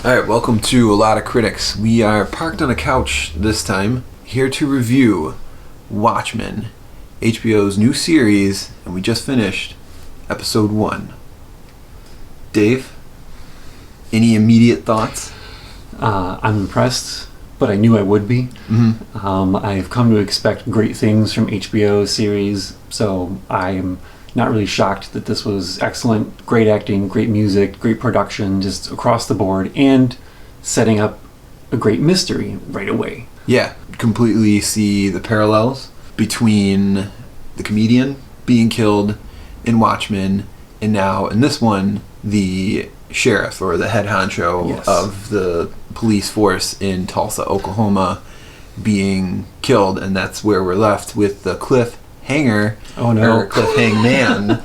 Alright, welcome to A Lot of Critics. We are parked on a couch this time, here to review Watchmen, HBO's new series, and we just finished episode 1. Dave, any immediate thoughts? I'm impressed, but I knew I would be. I've come to expect great things from HBO series, so I'm not really shocked that this was excellent. Great acting, great music, great production, just across the board, and setting up a great mystery right away. Yeah, completely see the parallels between the comedian being killed in Watchmen, and now in this one, the sheriff or the head honcho of the police force in Tulsa, Oklahoma, being killed, and that's where we're left with the cliffhanger, or cliffhangman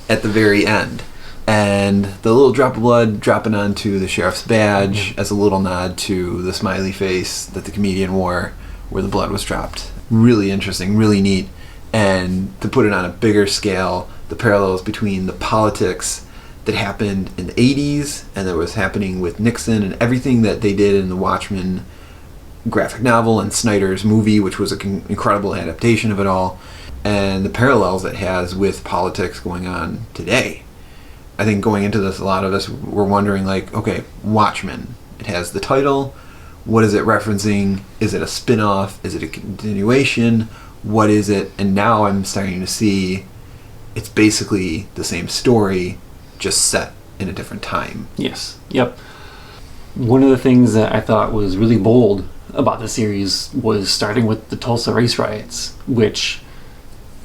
at the very end. And the little drop of blood dropping onto the sheriff's badge as a little nod to the smiley face that the comedian wore where the blood was dropped. Really interesting, really neat. And to put it on a bigger scale, the parallels between the politics that happened in the 80s and that was happening with Nixon and everything that they did in the Watchmen graphic novel and Snyder's movie, which was an incredible adaptation of it all, and the parallels it has with politics going on today. I think going into this, a lot of us were wondering, like, okay, Watchmen. It has the title. What is it referencing? Is it a spin-off? Is it a continuation? What is it? And now I'm starting to see it's basically the same story, just set in a different time. Yes. Yep. One of the things that I thought was really bold about the series was starting with the Tulsa race riots, which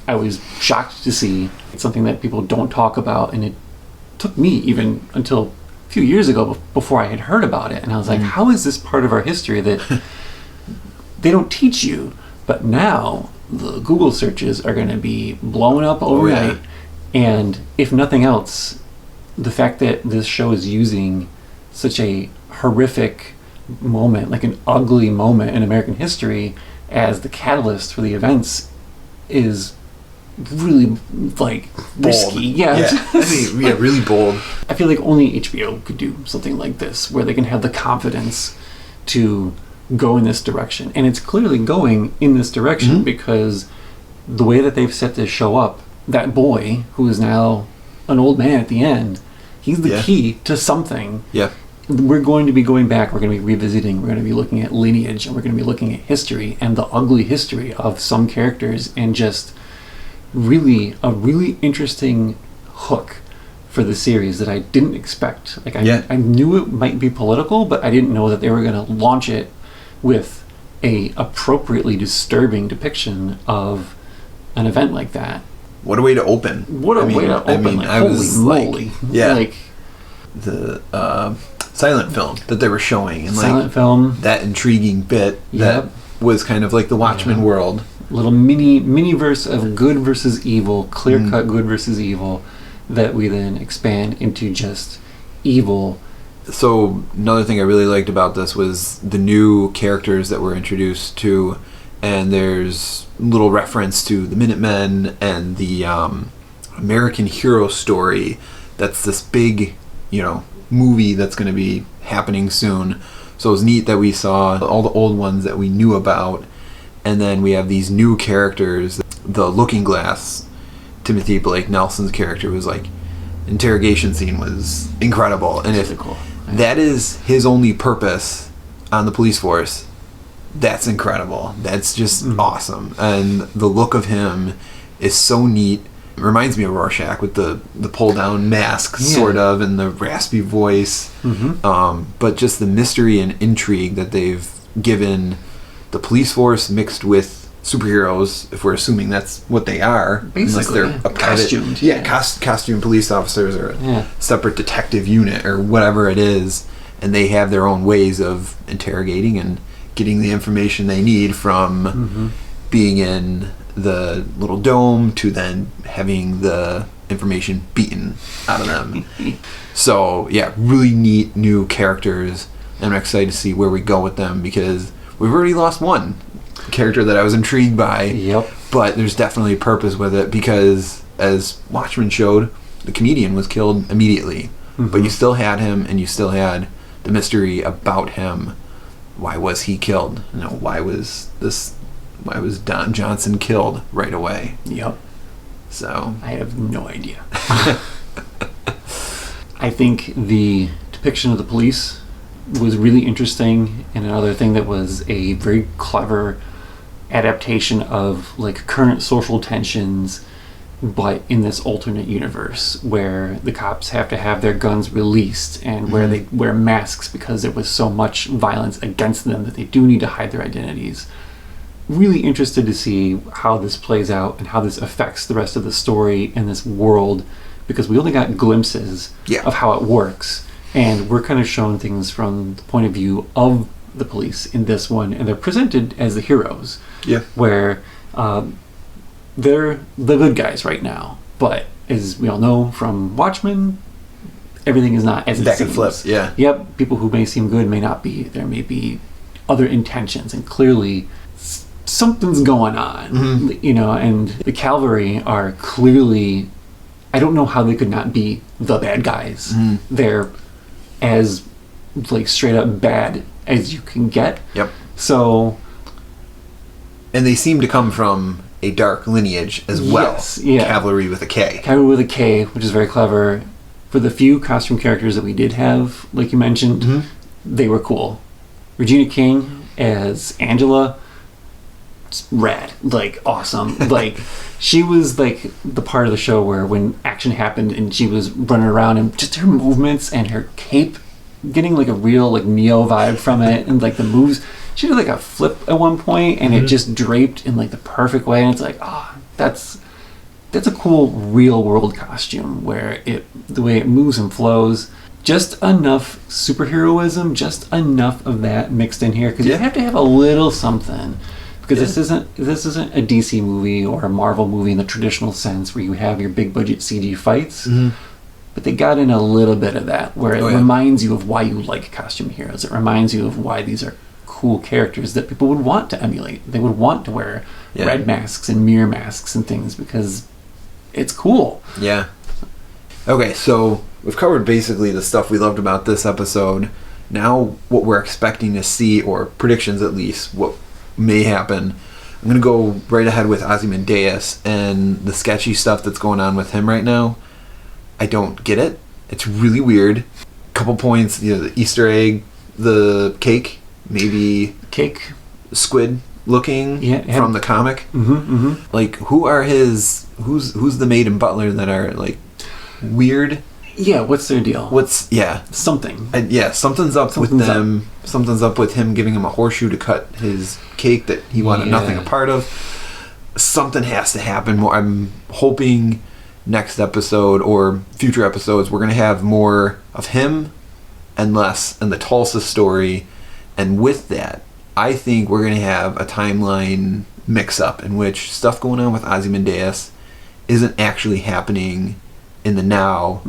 I was shocked to see. It's something that people don't talk about, and it took me even until a few years ago before I had heard about it. And I was like, how is this part of our history that they don't teach you? But now the Google searches are going to be blowing up overnight. And if nothing else, the fact that this show is using such a horrific moment, like an ugly moment in American history, as the catalyst for the events is really, like, risky. Really bold. I feel like only HBO could do something like this, where they can have the confidence to go in this direction. And it's clearly going in this direction because the way that they've set this show up, that boy, who is now an old man at the end, he's the key to something. Yeah. We're going to be going back, we're going to be revisiting, we're going to be looking at lineage, and we're going to be looking at history and the ugly history of some characters, and just really a really interesting hook for the series that I didn't expect. Like I knew it might be political, but I didn't know that they were going to launch it with a appropriately disturbing depiction of an event like that. What a way to open. What a way to open. Like, holy moly. Like the silent film that they were showing, and silent film, that intriguing bit that was kind of like the Watchmen world. Little mini verse of good versus evil, clear-cut good versus evil, that we then expand into just evil. So another thing I really liked about this was the new characters that were introduced to, and there's little reference to the Minutemen and the American Hero story. That's this big, movie that's going to be happening soon. So it was neat that we saw all the old ones that we knew about, and then we have these new characters. The Looking Glass, Timothy Blake Nelson's character, was like, interrogation scene was incredible. And if that is his only purpose on the police force, that's incredible. That's just awesome. And the look of him is so neat. It reminds me of Rorschach with the pull down mask, sort of, and the raspy voice. But just the mystery and intrigue that they've given the police force mixed with superheroes, if we're assuming that's what they are. Basically, like they're a costumed. Costume police officers, or a separate detective unit, or whatever it is. And they have their own ways of interrogating and getting the information they need, from being in the little dome to then having the information beaten out of them. So really neat new characters, and I'm excited to see where we go with them, because we've already lost one character that I was intrigued by, but there's definitely purpose with it, because as Watchmen showed, the comedian was killed immediately, but you still had him, and you still had the mystery about him. Why was he killed? Why was Don Johnson killed right away? Yep. So I have no idea. I think the depiction of the police was really interesting, and another thing that was a very clever adaptation of like current social tensions, but in this alternate universe where the cops have to have their guns released and where they wear masks because there was so much violence against them that they do need to hide their identities. Really interested to see how this plays out and how this affects the rest of the story in this world, because we only got glimpses of how it works, and we're kind of shown things from the point of view of the police in this one, and they're presented as the heroes, where they're the good guys right now. But as we all know from Watchmen, everything is not as it seems. That could flip, Yep, people who may seem good may not be. There may be other intentions, and clearly something's going on, and the cavalry are clearly, I don't know how they could not be the bad guys. They're as like straight up bad as you can get. Yep. So, and they seem to come from a dark lineage as well. Yes, yeah. Cavalry with a K. Cavalry with a K, which is very clever. For the few costume characters that we did have, like you mentioned, they were cool. Regina King as Angela, rad, like awesome. Like she was like the part of the show where when action happened and she was running around, and just her movements and her cape, getting like a real like Neo vibe from it, and like the moves. She did like a flip at one point, and it just draped in like the perfect way, and it's like, that's a cool real world costume where the way it moves and flows. Just enough superheroism, just enough of that mixed in here, because you have to have a little something. Because this isn't a DC movie or a Marvel movie in the traditional sense where you have your big budget CG fights, but they got in a little bit of that where it reminds you of why you like costume heroes. It reminds you of why these are cool characters that people would want to emulate. They would want to wear red masks and mirror masks and things because it's cool. Yeah. Okay, so we've covered basically the stuff we loved about this episode. Now what we're expecting to see, or predictions at least, what may happen. I'm going to go right ahead with Ozymandias and the sketchy stuff that's going on with him right now. I don't get it. It's really weird. Couple points, the Easter egg, the cake, maybe cake, squid looking from the comic. Like who's the maid and butler that are like weird? Yeah, what's their deal? Something. Something's up with them. Something's up with him giving him a horseshoe to cut his cake that he wanted nothing a part of. Something has to happen more. I'm hoping next episode or future episodes we're going to have more of him and less in the Tulsa story. And with that, I think we're going to have a timeline mix-up in which stuff going on with Ozymandias isn't actually happening in the now.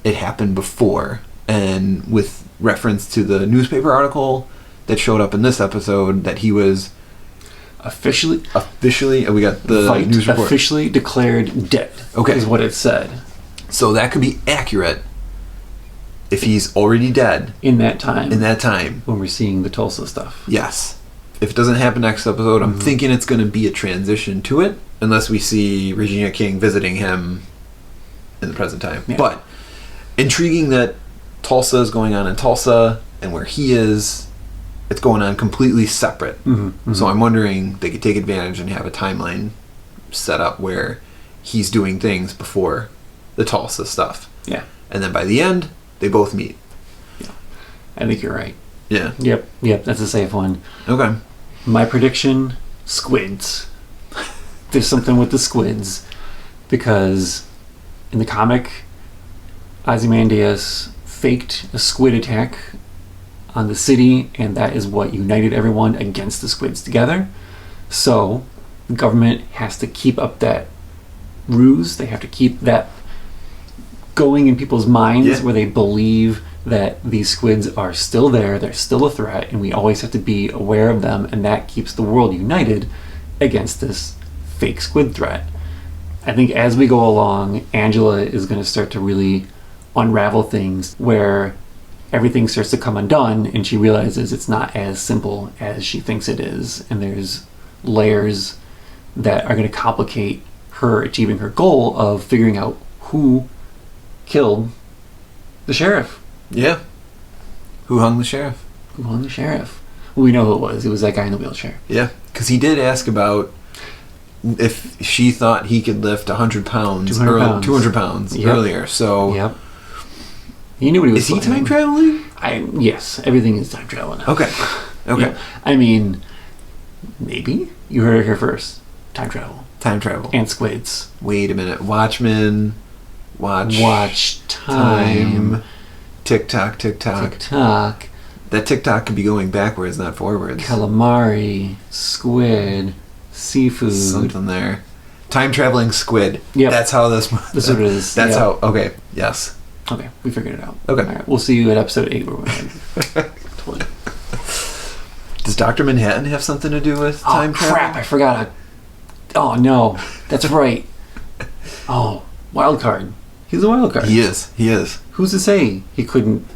It happened before, and with reference to the newspaper article that showed up in this episode that he was officially we got the news report officially declared dead. Okay, is what it said. So that could be accurate if he's already dead in that time when we're seeing the Tulsa stuff. Yes. If it doesn't happen next episode, I'm thinking it's going to be a transition to it, unless we see Regina King visiting him in the present time. But intriguing that Tulsa is going on in Tulsa, and where he is, it's going on completely separate. So I'm wondering they could take advantage and have a timeline set up where he's doing things before the Tulsa stuff. Yeah. And then by the end, they both meet. Yeah. I think you're right. Yeah. Yep, that's a safe one. Okay. My prediction, squids. There's something with the squids, because in the comic, Ozymandias faked a squid attack on the city, and that is what united everyone against the squids together. So the government has to keep up that ruse. They have to keep that going in people's minds where they believe that these squids are still there, they're still a threat, and we always have to be aware of them, and that keeps the world united against this fake squid threat. I think as we go along, Angela is going to start to really unravel things where everything starts to come undone, and she realizes it's not as simple as she thinks it is, and there's layers that are going to complicate her achieving her goal of figuring out who killed the sheriff. Yeah. Who hung the sheriff? Who hung the sheriff? Well, we know who it was. It was that guy in the wheelchair. Yeah, because he did ask about if she thought he could lift 100 pounds, 200 pounds earlier. So, yep. He knew what he was. Is he time traveling? Yes, everything is time travel now. Okay. Yeah. I mean, maybe you heard it here first. Time travel. Time travel. And squids. Wait a minute. Watchmen. Watch time. Tick-tock, tick-tock. Tick-tock. That tick-tock could be going backwards, not forwards. Calamari. Squid. Seafood. Something there. Time-traveling squid. Yep. That's how this... That's what it is. That's how... Okay. Yes. Okay. We figured it out. Okay. All right. We'll see you at episode 8 where we're totally. Does Dr. Manhattan have something to do with time travel? Oh, crap. I forgot. Oh, no. That's right. Oh, wild card. He's a wild card. He is. Who's to say he couldn't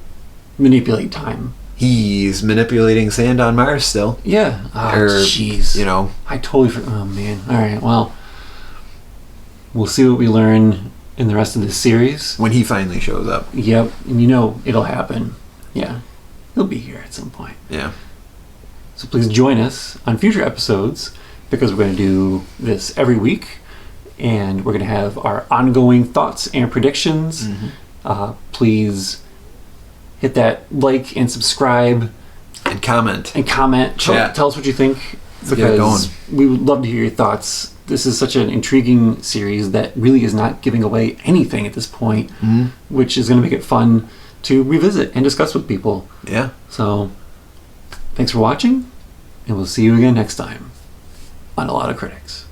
manipulate time? He's manipulating sand on Mars still. Yeah. Oh, jeez. You know. I totally forgot. Oh, man. All right. Well, we'll see what we learn in the rest of this series. When he finally shows up. Yep. And it'll happen. Yeah. He'll be here at some point. Yeah. So please join us on future episodes because we're going to do this every week. And we're going to have our ongoing thoughts and predictions. Mm-hmm. Please hit that like and subscribe. And comment. Tell us what you think. Because we would love to hear your thoughts. This is such an intriguing series that really is not giving away anything at this point, which is going to make it fun to revisit and discuss with people. Yeah. So, thanks for watching, and we'll see you again next time on A Lot of Critics.